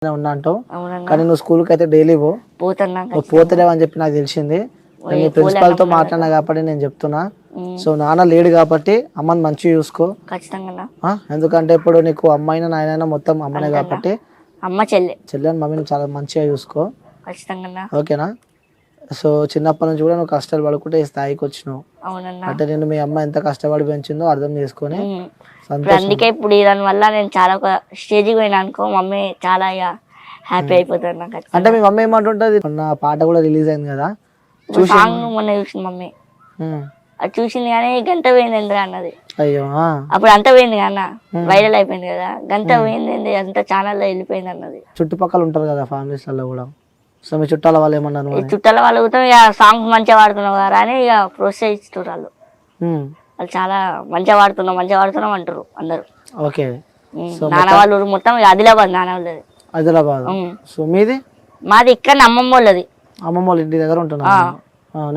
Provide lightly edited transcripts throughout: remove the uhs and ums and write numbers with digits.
ఉన్నా అంటావు కానీ నువ్వు స్కూల్కి అయితే డైలీ పోతలేవు అని చెప్పి నాకు తెలిసింది. నేను ప్రిన్సిపాల్ తో మాట్లాడినా కాబట్టి నేను చెప్తున్నా. సో నాన్న లేడు కాబట్టి అమ్మని మంచిగా చూసుకో ఎందుకంటే ఇప్పుడు నీకు అమ్మాయినా నాయనైనా మొత్తం అమ్మనే కాబట్టి చెల్లెని మమ్మీని చాలా మంచిగా చూసుకో ఓకేనా. సో చిన్నప్పటి నుంచి కూడా నువ్వు కష్టాలు పడుకుంటే ఈ స్థాయికి వచ్చినావు అంటే నేను మీ అమ్మ ఎంత కష్టపడి పెంచిందో అర్థం చేసుకొని అందుకే ఇప్పుడు దాని వల్ల నేను చాలా ఒక స్టేజ్కి పోయినా అనుకో మమ్మీ చాలా హ్యాపీ అయిపోతుంది నాకు. అంటే మీ మమ్మీ ఏమంటుంటది? నా పాట కూడా రిలీజ్ అయింది కదా సాంగ్ మొన్న చూసింది మమ్మీ. అది చూసింది కానీ గంట పోయింది ఎందుకు అన్నది. అయ్యో అప్పుడు అంత పోయింది అన్న వైరల్ అయిపోయింది కదా గంట పోయింది అంత ఛానల్లో వెళ్ళిపోయింది అన్నది. చుట్టుపక్కల ఉంటారు కదా ఫ్యామిలీస్ లో కూడా. సో మీ చుట్టాల వాళ్ళు ఏమన్నారు? చుట్టాల వాళ్ళు ఇక సాంగ్స్ మంచిగా పాడుతున్నావు కదా అని ఇక ప్రోత్సహిస్తారు వాళ్ళు. వాళ్ళు చాలా మంచిగా పాడుతున్నాం అంటారు అందరు. ఓకే. నాన్న వాళ్ళు మొత్తం ఆదిలాబాద్ నాన్న వాళ్ళది. ఆదిలాబాద్. సో మీది? మాది ఇక్కడ అమ్మమ్మ వాళ్ళది. అమ్మమ్మ వాళ్ళ ఇంటి దగ్గర ఉంటున్నా.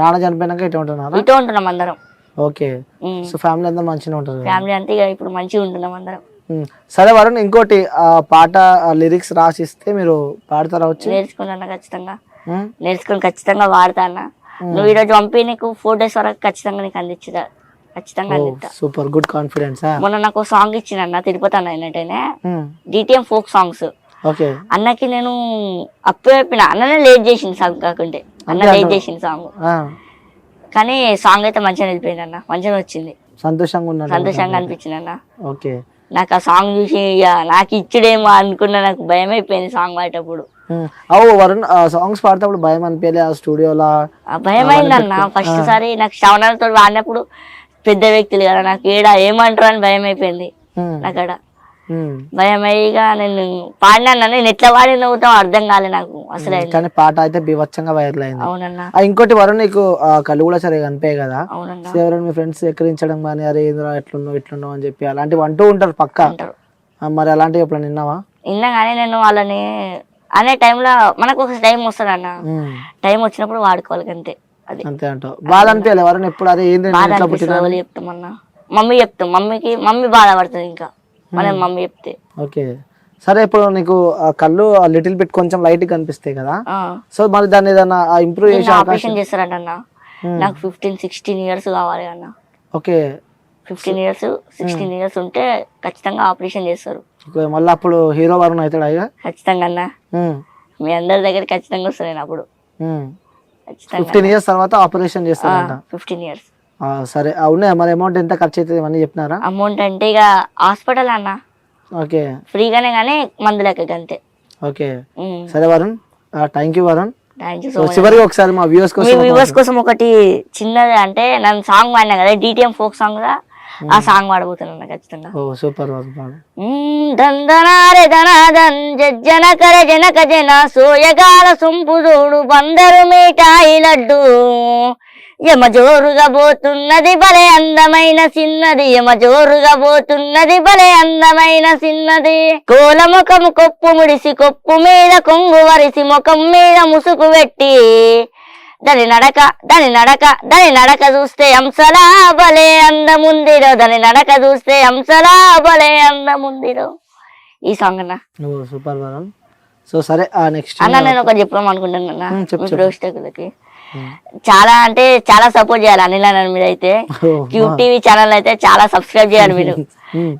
నాన్న చనిపోయినాక ఇటు ఉంటున్నారా? ఇటు ఉంటున్నాం అందరం. ఓకే. సో ఫ్యామిలీ అంతా మంచిగా ఉంటుంది. ఫ్యామిలీ అంతా ఇక ఇప్పుడు మంచిగా ఉంటున్నాం అందరం. సరే వరుణ్, ఇంకోటి పాట లిరిక్స్ రాసిస్తే మీరు పాడతారా? వచ్చి నేర్చుకుంటున్నా ఖచ్చితంగా వాడతానా. నువ్వు ఈరోజు పంపి నీకు 4 days వరకు ఖచ్చితంగా నీకు అందించుదా ఖచ్చితంగా అందిస్తా. Super, good confidence. మొన్న నాకు సాంగ్ ఇచ్చిన తిరుపతి అన్న అయినట్టేనే డిటిఎం ఫోక్ సాంగ్స్. అన్నకి నేను అప్పు చెప్పిన అన్ననే లేట్ చేసింది సాంగ్ కాకుంటే అన్న లేట్ చేసింది సాంగ్ కానీ సాంగ్ అయితే మంచిగా వెళ్ళిపోయింది అన్న. మంచిగా వచ్చింది. సంతోషంగా అనిపించింది అన్న. ఓకే. నాకు ఆ సాంగ్ చూసి నాకు ఇచ్చుడేమో అనుకున్నా. నాకు భయం అయిపోయింది సాంగ్ పాడేటప్పుడు. వరుణ్ సాంగ్స్ పాడేటప్పుడు భయం అనిపించలే? స్టూడియోలో భయం అయింది అన్న. ఫస్ట్ సారి నాకు శ్రవణాలతో వాడినప్పుడు పెద్ద వ్యక్తులు కదా నాకు ఏమంటారు అని భయం అయిపోయింది. నాకడ భయం అయ్యిగా నేను పాడినా నేను ఎట్లా పాడి నవ్వుతాం అర్థం కాలే నాకు అసలు. కానీ పాట అయితే బీభత్సంగా వైరల్ అయింది. అవునన్నా. ఇంకోటి వరుణ్, నీకు కళ్ళు కూడా సరిగా కనిపాయి కదా. అవునన్నా. ఎవరైనా మీ ఫ్రెండ్స్ ఎక్కిరించడం కానీ అరే ఏంద్రా ఎట్లున్నావు ఇట్లున్నావు అని చెప్పి అలాంటివి అంటూ ఉంటారు పక్క. మరి అలాంటివి ఎప్పుడు విన్నావా? విన్నా కానీ నేను వాళ్ళని అనే టైంలో మనకు ఒక టైం వస్తుంది అన్న. టైం వచ్చినప్పుడు వాడుకోవాలి అంతే. అది అంతే అంటావు. బాధ అనిపించాలి వరుణ్ ఎప్పుడు? అదే ఏంది చెప్తామన్నా మమ్మీ చెప్తాం. మమ్మీ బాధపడుతుంది ఇంకా మనం మమ్మీ చెప్తే. ఓకే. సరే ఇప్పుడు నీకు కళ్ళు లిటిల్ బిట్ కొంచెం లైట్ కనిపిస్తాయి కదా. సో మరి దాన్ని ఏదైనా ఇంప్రూవ్ చేసి ఆపరేషన్ చేస్తారంట అన్న. నాకు 15-16 years కావాలి అన్న. ఓకే. 15 years 16 years ఉంటే ఖచ్చితంగా ఆపరేషన్ చేస్తారు. మళ్ళీ అప్పుడు హీరో వరుణ్ అవుతాడు అయ్యా? ఖచ్చితంగా అన్న. మీ అందరి దగ్గర ఖచ్చితంగా వస్తాను నేను అప్పుడు. 15 years తర్వాత ఆపరేషన్ చేస్తారంట. 15 years. సరే ఉన్నాయా మరి? అమౌంట్ ఎంత ఖర్చు అవుతుంది ఇవన్నీ చెప్పినారా? అమౌంట్ అంటే ఇక హాస్పిటల్ అన్న. ఓకే. ఫ్రీగానే కానీ మందులకి అంతే. ఓకే. సరే వరుణ్, థ్యాంక్ యూ వరుణ్. చివరికి ఒకసారి మా వ్యూవర్స్ కోసం ఒకటి చిన్నది అంటే నన్ను సాంగ్ పాడినా కదా డిటిఎం ఫోక్ సాంగ్ గా ఆ సాంగ్ పాడబోతున్నా ఖచ్చితంగా. సూపర్. దందనారే ధనాదన్ జనకర జనక జన సోయగాల సొంపు చూడు బందరు మిఠాయి లడ్డు యమజోరుగా పోతున్నది భలే అందమైన చిన్నది యమజోరుగా పోతున్నది భలే అందమైన చిన్నది కోల ముఖము కొప్పు ముడిసి కొప్పు మీద కొంగు వరిసి ముఖం మీద ముసుగు పెట్టి దాని నడక చూస్తే అంశలా భలే అందముందిరో దాని నడక చూస్తే అంశలా భలే అందముందిరో. ఈ సాంగ్ అన్న. సూపర్. సో సరే నెక్స్ట్ అన్న నేను ఒకటి చెప్పాం అనుకుంటున్నా ప్రేక్షకులకి. చాలా అంటే చాలా సపోర్ట్ చేయాలి అనిల్ అన్న. మీరైతే క్యూబ్ టీవీ ఛానల్ అయితే చాలా సబ్స్క్రైబ్ చేయాలి మీరు.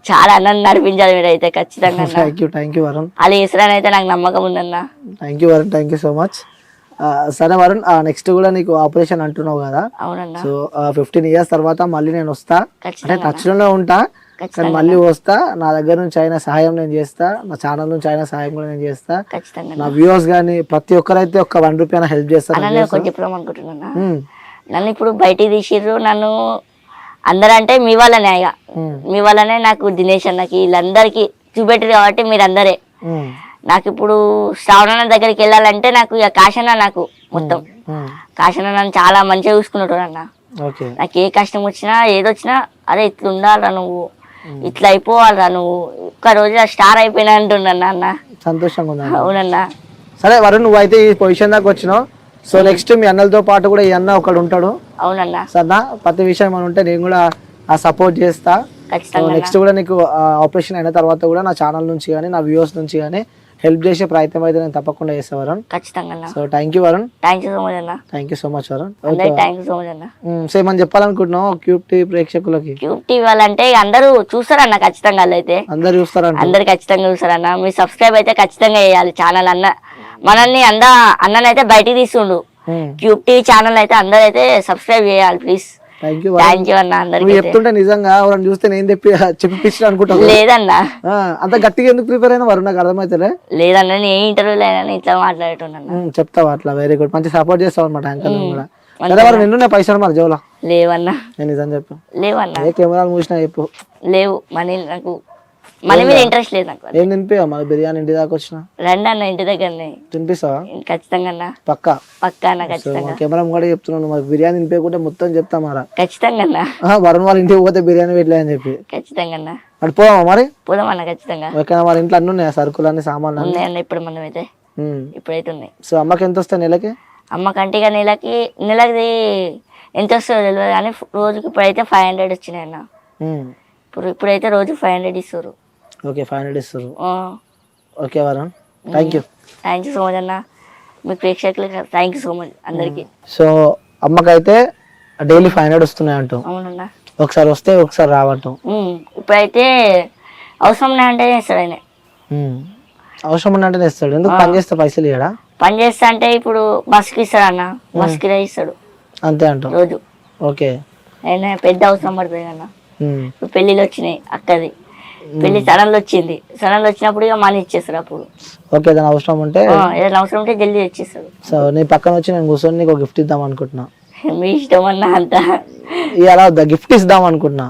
చాలా అన్నం నడిపించాలి మీరైతే ఖచ్చితంగా. అలా చేస్తారని అయితే నాకు నమ్మకం ఉందన్న. Thank you so much. సరే వరుణ్, నెక్స్ట్ కూడా నీకు ఆపరేషన్ అంటున్నావు కదా. అవునన్నా. సో 15 years తర్వాత మళ్ళీ నేను వస్తా అంటే టచ్ లోనే ఉంటా కానీ మళ్ళీ వస్తా. నా దగ్గర నుంచి అయిన సహాయం నేను చేస్తా. నా ఛానల్ నుంచి అయిన సహాయం కూడా నేను చేస్తా. నా వ్యూవర్స్ గానీ ప్రతి ఒక్కరైతే ఒక 1 రూపాయి హెల్ప్ చేస్తారు. చెప్పడం అనుకుంటున్నా. నన్ను ఇప్పుడు బయటికి తీసిర్రు నన్ను అందరంటే మీ వల్లనే మీ వల్లనే నాకు దినేష్ అన్నకి వీళ్ళందరికి చూపెట్టారు కాబట్టి మీరు అందరే. నాకు ఇప్పుడు శ్రావణ దగ్గరికి వెళ్ళాలంటే నాకు ఇక కాశన్న నాకు మొత్తం కాశన్న నన్ను చాలా మంచిగా చూసుకున్నాడు అన్న. నాకు ఏ కష్టం వచ్చినా ఏదొచ్చినా అరే ఇట్లా ఉండాలరా నువ్వు ఇట్లా అయిపోవాలరా నువ్వు ఒక్క రోజు స్టార్ అయిపోయినా అంటున్నా అన్న. సంతోషంగా ఉన్నా. అవునన్నా. సరే వరుణ్, నువ్వు అయితే ఈ పొజిషన్ దాకా వచ్చినావు. సో నెక్స్ట్ మీ అన్నలతో పాటు కూడా ఈ అన్న ఒకడు ఉంటాడు. అవునన్నా. సరేనా? ప్రతి విషయం అని ఉంటే నేను కూడా సపోర్ట్ చేస్తా. నెక్స్ట్ కూడా నీకు ఆపరేషన్ అయిన తర్వాత కూడా నా ఛానల్ నుంచి కానీ నా వ్యూవర్స్ నుంచి కానీ హెల్ప్ చేసే ప్రయత్నం అయితే నేను తప్పకుండా చేస్తా వరుణ్. ఖచ్చితంగా అన్న. So thank you Varun. Thank you so much అన్న. Thank you so much Varun. అందరికి థ్యాంక్ యూ సో మచ్ అన్న. సో ఏమని చెప్పాలనుకుంటున్నావు క్యూబ్ టీవీ ప్రేక్షకులకి? క్యూబ్ టీవీ వాళ్ళంటే అందరూ చూస్తారన్న, ఖచ్చితంగా అయితే అందరు చూస్తారంట. అందరు ఖచ్చితంగా చూస్తారన్న. మీరు సబ్స్క్రైబ్ అయితే ఖచ్చితంగా చేయాలి ఛానల్. మనల్ని అన్ననైతే బయటికి తీస్తుండు. క్యూబ్ టీవీ ఛానల్ అయితే అందరూ అయితే సబ్స్క్రైబ్ చేయాలి ప్లీజ్. థ్యాంక్ యూ అన్న. అందరికి చెప్తుంటే నిజంగా ఎవరైనా చూస్తే నేను చెప్పిస్తా అనుకుంటా. లేదన్నా, అంత గట్టిగా ఎందుకు ప్రిపేర్ అయినా వరుణ్? నాకు అర్థమైతే లేదన్నా, నేను ఏ ఇంటర్వ్యూలో అయినా ఇట్లా మాట్లాడుతున్నా. చెప్తావా అట్లా? వెరీ గుడ్, మంచి సపోర్ట్ చేస్తావు అనమాట యాంకర్ కూడా. సరే వారు నిన్ను పైసలు మరి జోలా లేవన్నా. నేను నిజం చెప్పు. లేవన్నా. ఏ కెమెరాలు మూసినా చెప్పు. లేవు. నాకు మనీ మీద ఇంట్రెస్ట్ లేదు. నాకు ఏం తినిపివా మరి? బిర్యానీ ఇంటి దాకా వచ్చిన రండి అన్న, ఇంటి దగ్గరనే తినిపిస్తావా? ఖచ్చితంగా అన్న. పక్కా అన్న ఖచ్చితంగా. కెమెరా కూడా చెప్తున్నాను మరి, బిర్యానీ తినిపించకుంటే మొత్తం చెప్తా మరా. ఖచ్చితంగా అన్న. వరుణ్ వాళ్ళ ఇంటికి పోతే బిర్యానీ పెట్టలే అని చెప్పి. ఖచ్చితంగా అన్న. అటు పోదామా మరి? పోదామన్నా ఖచ్చితంగా. ఓకేనా? వాళ్ళ ఇంట్లో అన్ని ఉన్నాయా సరుకులు అన్ని సామాన్లు? ఉన్నాయన్న. ఇప్పుడు మనం అయితే ఇప్పుడైతే ఉన్నాయి. సో అమ్మకి ఎంత వస్తాయి నెలకి? అమ్మకంటే ఇక నెలకి ఎంత వస్తుందో తెలియదు కానీ రోజుకి ఇప్పుడైతే 500 వచ్చినాయి అన్న. ఇప్పుడైతే రోజు 500 ఇస్తారు. ఓకే 500 ఇస్తారు. Okay Varun, thank you. Thank you so much అన్న. మీ ప్రేక్షకులకి థ్యాంక్ యూ సో మచ్ అందరికి. సో అమ్మకైతే డైలీ 500 వస్తున్నాయి అంటూ. అవునన్నా. ఒకసారి వస్తే ఒకసారి రావటం. ఇప్పుడైతే అవసరం అంటే ఇస్తాడు ఆయన. అవసరం అంటే ఇస్తాడు. ఎందుకు? పని చేస్తే పైసలు ఇవ్వడా? పని చేస్తా అంటే ఇప్పుడు బస్కి ఇస్తాడు అన్న, బస్కి ఇస్తాడు అంతే అంట రోజు. ఓకే. అయినా పెద్ద అవసరం పడుతుంది అన్న. పెళ్ళిళ్ళు వచ్చినాయి, అక్కది పెళ్లి సడన్లు వచ్చింది. సడన్లు వచ్చినప్పుడు ఇక మనీ ఇచ్చేస్తారు అప్పుడు. ఓకే, ఏదైనా అవసరం ఉంటే ఏదైనా అవసరం ఉంటే జల్దీ ఇచ్చేస్తారు. సో నీ పక్కన వచ్చి నేను కూర్చొని నీకు గిఫ్ట్ ఇద్దాం అనుకుంటున్నా. మీ ఇష్టం అన్న. అంత ఇలా గిఫ్ట్ ఇద్దాం అనుకుంటున్నా.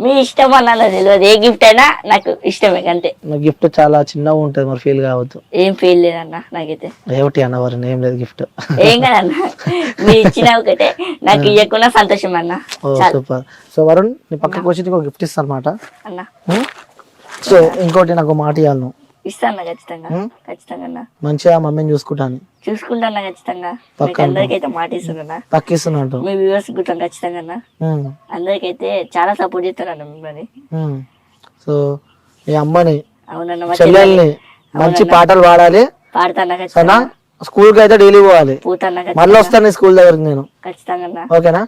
మీ ఇష్టం అన్న, తెలియదు. ఏ గిఫ్ట్ అయినా నాకు ఇష్టమే అంతే. గిఫ్ట్ చాలా చిన్నగా ఉంటుంది, మరి ఫీల్ కావద్దు. ఏం ఫీల్ లేదన్న నాకైతే. ఏమిటి అన్న వారిని? ఏం లేదు గిఫ్ట్. ఏం కదన్న, మీరు ఇచ్చిన ఒకటే, నాకు ఇవ్వకుండా సంతోషం అన్న. సూపర్. సో వరుణ్ నీ పక్కకు వచ్చి నీకు గిఫ్ట్ ఇస్తాను అనమాట అన్న. సో ఇంకోటి నాకు మాట ఇవ్వాలి నువ్వు. ఇస్తాను ఖచ్చితంగా. ఖచ్చితంగా మంచిగా మమ్మీని చూసుకుంటాను. చూసుకుంటాను ఖచ్చితంగా. అందరికైతే మాట ఇస్తున్నా. పక్కిస్తున్నా. మీ వ్యూవర్స్ గుర్తాం ఖచ్చితంగా. అందరికైతే చాలా సపోర్ట్ చేస్తాను మిమ్మల్ని. సో మీ అమ్మని, అవునన్న, చెల్లెల్ని మంచి పాటలు పాడాలి. పాడతాను. స్కూల్ కి అయితే డైలీ పోవాలి. మళ్ళీ వస్తాను స్కూల్ దగ్గరికి నేను. ఖచ్చితంగా. ఓకేనా?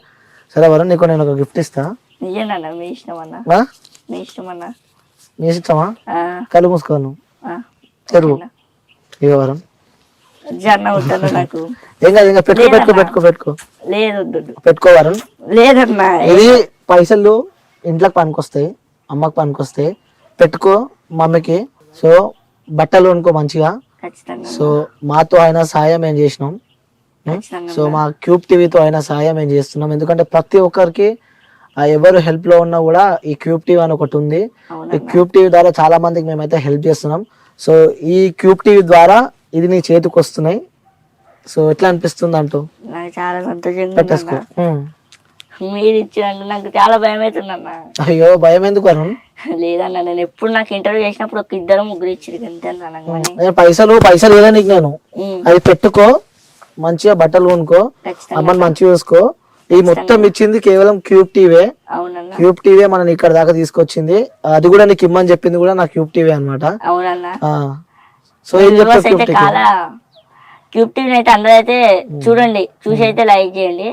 సరే వరుణ్ నీకు నేను ఒక గిఫ్ట్ ఇస్తా. నిజంగా మీ ఇష్టం అన్న. మీ ఇష్టం అన్న. నీ ఇష్టమా? కళ్ళు మూసుకోను చెరువు వరుణ్. నాకు ఏం కాదు, ఇంకా పెట్టుకో. లేదు పెట్టుకో వరుణ్. లేదన్నా, ఇది పైసలు ఇంట్లోకి పనికొస్తాయి, అమ్మకి పనికొస్తాయి. పెట్టుకో మమ్మీకి. సో బట్టలు కొనుక్కో మంచిగా. సో మాతో అయినా సాయం మేము చేసినాం. సో మా క్యూబ్ టీవీతో అయినా సాయం మేము చేస్తున్నాం. ఎందుకంటే ప్రతి ఒక్కరికి ఎవరు హెల్ప్ లో ఉన్నా కూడా ఈ క్యూబ్ టీవీ అని ఒకటి ఉంది. ఈ క్యూబ్ టీవీ ద్వారా చాలా మందికి మేమైతే హెల్ప్ చేస్తున్నాం. సో ఈ క్యూబ్ టీవీ ద్వారా ఇది నీ చేతికి వస్తున్నాయి. సో ఎట్లా అనిపిస్తుంది అంటూ? నాకు చాలా సంతోషంగా. మీరు ఇచ్చినందుకు నాకు చాలా భయం అవుతుందన్న. అయ్యో భయం ఎందుకు అరుణ్? లేదన్న, నేను ఎప్పుడు నాకు ఇంటర్వ్యూ చేసినప్పుడు ఒక 2-3 ఇచ్చారు అంతే. పైసలు లేదా నీకు? నేను అది పెట్టుకో, మంచిగా బట్టలు కొనుక్కో, అమ్మని మంచిగా చూసుకో. ఈ మొత్తం ఇచ్చింది కేవలం క్యూబ్ టీవీ. క్యూబ్ టీవీ మనం ఇక్కడ దాకా తీసుకొచ్చింది. అది కూడా నీకు ఇమ్మని చెప్పింది కూడా నా క్యూబ్ టీవీ అనమాట. సో ఏం చెప్తావు? క్యూబ్ టీవీ అయితే అందరూ అయితే చూడండి, చూసి అయితే లైక్ చేయండి.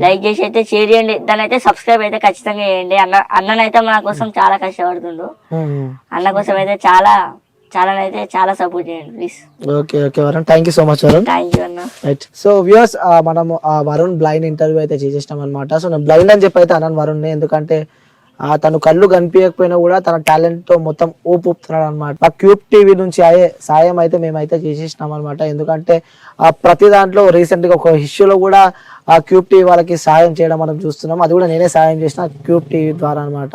లైక్ చేసి అయితే షేర్ చేయండి. దాని అయితే సబ్స్క్రైబ్ అయితే ఖచ్చితంగా చేయండి. అన్ననైతే మన కోసం చాలా కష్టపడుతుండు. అన్న కోసం అయితే చాలా సపోర్ట్ చేయండి please. Okay Varun, thank you so much Varun. Thank you అన్న. రైట్. సో వ్యూవర్స్, మనము వరుణ్ బ్లైండ్ ఇంటర్వ్యూ అయితే చేసేసినాం అనమాట. సో నేను బ్లైండ్ అని చెప్పి అయితే అన్నాను వరుణ్, ఎందుకంటే తను కళ్ళు కనిపించకపోయినా కూడా తన టాలెంట్ తో మొత్తం ఊపుతున్నాడు అనమాట. ఆ క్యూబ్ టీవీ నుంచి అయ్యే సాయం అయితే మేమైతే చేసేసినాం అనమాట. ఎందుకంటే ప్రతి దాంట్లో రీసెంట్ గా ఒక ఇష్యూలో కూడా ఆ క్యూబ్ టీవీ వాళ్ళకి సాయం చేయడం మనం చూస్తున్నాం. అది కూడా నేనే సాయం చేసిన క్యూబ్ టీవీ ద్వారా అనమాట.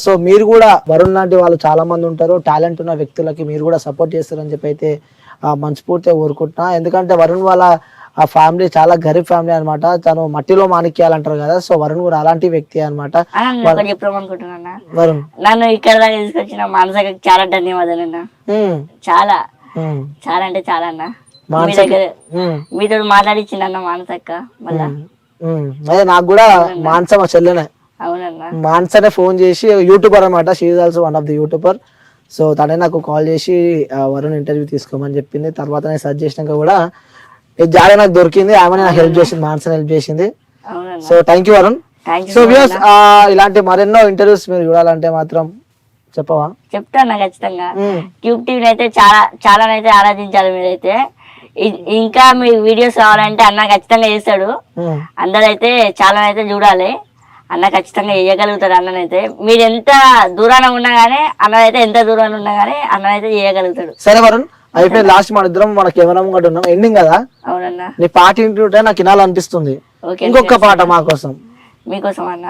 సో మీరు కూడా వరుణ్ లాంటి వాళ్ళు చాలా మంది ఉంటారు, టాలెంట్ ఉన్న వ్యక్తులకి మీరు కూడా సపోర్ట్ చేస్తారని చెప్పి అయితే మనస్ఫూర్తిగా కోరుకుంటున్నా. ఎందుకంటే వరుణ్ వాళ్ళ ఆ ఫ్యామిలీ చాలా గరీబ్ ఫ్యామిలీ అనమాట. తను మట్టిలో మాణిక్యాలంటారు కదా. సో వరుణ్ కూడా అలాంటి వ్యక్తి అనమాట. వరుణ్ నన్ను ఇక్కడ దాకా తీసుకొచ్చిన మనసకి చాలా ధన్యవాదాలు అన్న. చాలా అంటే చాలా అన్న. మీతో మాట్లాడిచ్చింది అన్న మానసక్క. మళ్ళా నాకు కూడా మానస మా చెల్లెనే. మాన్సనే ఫోన్ చేసి, యూట్యూబర్ అనమాట, she is also one of the YouTuber. So తనే నాకు కాల్ చేసి వరుణ్ ఇంటర్వ్యూ తీసుకోమని చెప్పింది. తర్వాత నేను సెర్చ్ చేసినాక కూడా జాగా నాకు దొరికింది. ఆమె నాకు హెల్ప్ చేసింది, మాన్సన్ హెల్ప్ చేసింది. So thank you Varun. So views ఇలాంటి మరెన్నో ఇంటర్వ్యూస్ మీరు చూడాలంటే మాత్రం చెప్పవా? చెప్తాను ఖచ్చితంగా. ట్యూబ్ టీవీని అయితే చాలా అయితే ఆరాధించాలి మీరైతే. ఇంకా మీ వీడియోస్ కావాలంటే అన్న ఖచ్చితంగా చేస్తాడు. అందరైతే చాలా అయితే చూడాలి. అన్న ఖచ్చితంగా చేయగలుగుతాడు. అన్ననైతే మీరు ఎంత దూరాన ఉన్నా గానీ అన్నదైతే ఎంత దూరాన ఉన్నా గానీ అన్నదైతే చేయగలుగుతాడు. సరే వరుణ్, అయిపోయింది. లాస్ట్ మన ఇద్దరం మన కెమెరా ముంగట ఉన్నాం, ఎండింగ్ కదా. అవునన్నా, నీ పాట వింటుంటే నాకు వినాలనిపిస్తుంది. ఇంకొక పాట మా కోసం. మీకోసం అన్న,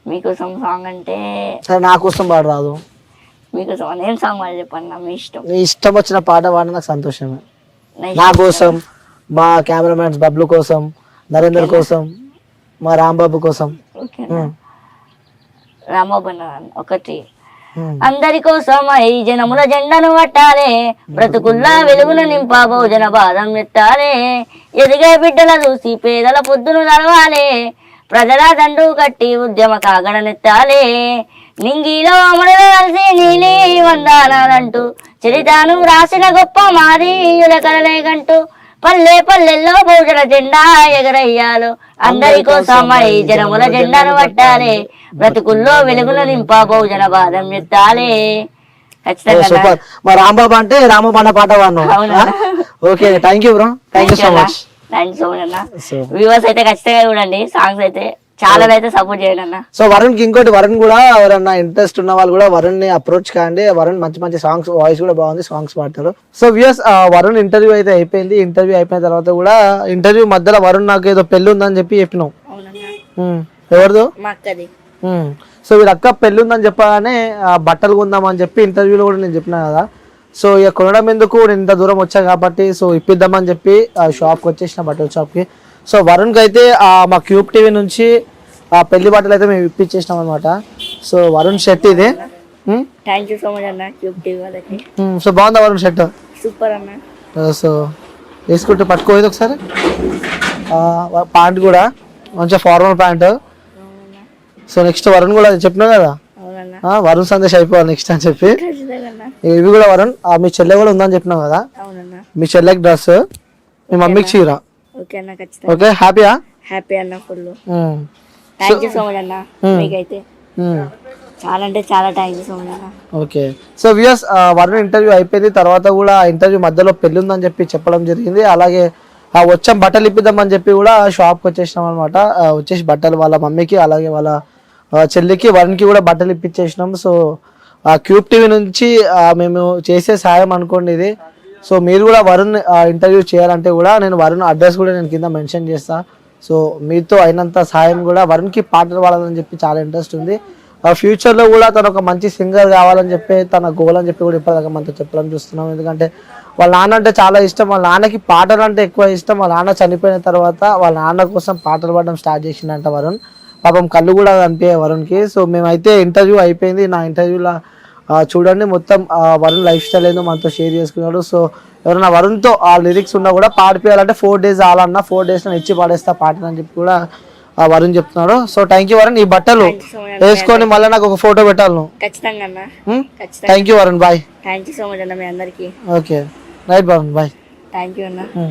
మీకోసం సాంగ్ అంటే సరే నా కోసం పాట రాదు. మీకోసం అన్న ఏం సాంగ్ పాట చెప్పన్నా, మీ ఇష్టం. నీ ఇష్టం వచ్చిన పాట పాడిన నాకు సంతోషమే. నా కోసం, మా కెమెరామెన్స్ బబ్లు కోసం, నరేందర్ కోసం, మా రాంబాబు కోసం. రాంబాబు అన్న ఒకటి. అందరి కోసం ఈ జనముల జెండను పట్టాలే, బ్రతుకుల్లా వెలుగును నింపా బహుజన బాధం ఎత్తాలే, ఎదిగే బిడ్డల చూసి పేదల పొద్దును నడవాలే, ప్రజల దండు కట్టి ఉద్యమ కాగడనెత్తాలే, నింగిలో అమరులు కలిసి నీలి వందాలంటూ చరితాను రాసిన గొప్ప మాదీయుల కలలేగంటూ పల్లె పల్లెల్లో బహుజన జెండా ఎగరయ్యాలు, అందరి కోసం ఈ జనముల జెండాను పట్టాలే, బ్రతుకుల్లో వెలుగులు నింపా బహుజన బాధం ఎత్తాలే. సూపర్. మా రాంబాబు అంటే రాంబాబు అన్న పాట వాడిను. Okay, thank you bro, thank you so much. Thank you so much అన్న. వ్యూవర్స్ అయితే ఖచ్చితంగా చూడండి, సాంగ్స్ అయితే చాలా అయితే సపోర్ట్ చేయండి అన్న. సో వరుణ్ కి ఇంకోటి, వరుణ్ కూడా ఎవరన్నా ఇంట్రెస్ట్ ఉన్న వాళ్ళు కూడా వరుణ్ ని అప్రోచ్ కాండి. వరుణ్ మంచి మంచి సాంగ్స్, వాయిస్ కూడా బాగుంది, సాంగ్స్ పాడతారు. సో వ్యూస్ వరుణ్ ఇంటర్వ్యూ అయితే అయిపోయింది. ఇంటర్వ్యూ అయిపోయిన తర్వాత కూడా ఇంటర్వ్యూ మధ్యలో వరుణ్ నాకు ఏదో పెళ్లి ఉందని చెప్పి చెప్పినావు. ఎవరిదో? సో వీళ్ళ అక్క పెళ్లి ఉందని చెప్పగానే బట్టలు కొందామని చెప్పి ఇంటర్వ్యూలో కూడా నేను చెప్పినా కదా. సో ఇక కొనడం ఎందుకు, నేను ఇంత దూరం వచ్చా కాబట్టి సో ఇప్పిద్దామని చెప్పి షాప్కి వచ్చేసిన, బట్టల షాప్కి. సో వరుణ్కి అయితే మా క్యూబ్ టీవీ నుంచి పెళ్లి బట్టలు అయితే మేము ఇప్పించేసినాం అనమాట. సో వరుణ్ షర్ట్ ఇది. థ్యాంక్ యూ సో మచ్ అన్న క్యూబ్ టీవీ వాళ్ళకి. సో బాగుందా వరుణ్ షర్ట్? సూపర్ అన్న. సో వేసుకుంటే పట్టుకోలేదు ఒకసారి. ప్యాంట్ కూడా మంచిగా formal pant. So next Varun కూడా చెప్పినావు కదా, వరుణ్ సందేశ్ అయిపోవాలి నెక్స్ట్ అని చెప్పి. ఇవి కూడా వరుణ్, మీ చెల్లె కూడా ఉందని చెప్పినావు కదా, మీ చెల్లెకి డ్రెస్, మీ మమ్మీకి చీర. ఓకే, హ్యాపీయా? హ్యాపీ అన్న, full. Thank you so much అన్న, మీకైతే చాలా అంటే చాలా థ్యాంక్ యూ సో మచ్ అన్న. Okay, so viewers Varun interview అయిపోయింది. తర్వాత కూడా ఇంటర్వ్యూ మధ్యలో పెళ్లి ఉందని చెప్పి చెప్పడం జరిగింది. అలాగే వచ్చాం బట్టలు ఇప్పిద్దామని చెప్పి కూడా షాప్కి వచ్చేసినాం అనమాట. వచ్చేసి బట్టలు వాళ్ళ మమ్మీకి అలాగే వాళ్ళ చెల్లికి వరుణ్కి కూడా బట్టలు ఇప్పించేసినాం. సో క్యూబ్ టీవీ నుంచి మేము చేసే సాయం అనుకోండి ఇది. సో మీరు కూడా వరుణ్ ఇంటర్వ్యూ చేయాలంటే కూడా నేను వరుణ్ అడ్రస్ కూడా నేను కింద మెన్షన్ చేస్తా. సో మీతో అయినంత సాయం కూడా, వరుణ్కి పాటలు పాడాలని చెప్పి చాలా ఇంట్రెస్ట్ ఉంది. ఫ్యూచర్లో కూడా తను ఒక మంచి సింగర్ కావాలని చెప్పి తన గోల్ అని చెప్పి కూడా ఇప్పటిదాకా మనతో చెప్పడం చూస్తున్నాం. ఎందుకంటే వాళ్ళ నాన్న అంటే చాలా ఇష్టం, వాళ్ళ నాన్నకి పాటలు అంటే ఎక్కువ ఇష్టం. వాళ్ళ నాన్న చనిపోయిన తర్వాత వాళ్ళ నాన్న కోసం పాటలు పాడడం స్టార్ట్ చేసిందంట వరుణ్. పాపం కళ్ళు కూడా కనిపించాయి వరుణ్కి. సో మేమైతే ఇంటర్వ్యూ అయిపోయింది. నా ఇంటర్వ్యూలో చూడండి మొత్తం వరుణ్ లైఫ్ స్టైల్ ఏందో మనతో షేర్ చేసుకున్నాడు. సో ఎవరైనా వరుణ్తో ఆ లిరిక్స్ ఉన్నా కూడా పాడిపోయాలంటే 4 days ఆలన్నా 4 days నేను ఇచ్చి పాడేస్తా పాటలు అని చెప్పి కూడా వరుణ్ చెప్తున్నాడు. సో థ్యాంక్ యూ వరుణ్, ఈ బట్టలు వేసుకొని మళ్ళీ నాకు ఒక ఫోటో పెట్టాలి నువ్వు. Thank you Varun, bye. Thank you so much అన్న మీ అందరికి. Okay, right Varun, bye. Thank you అన్న.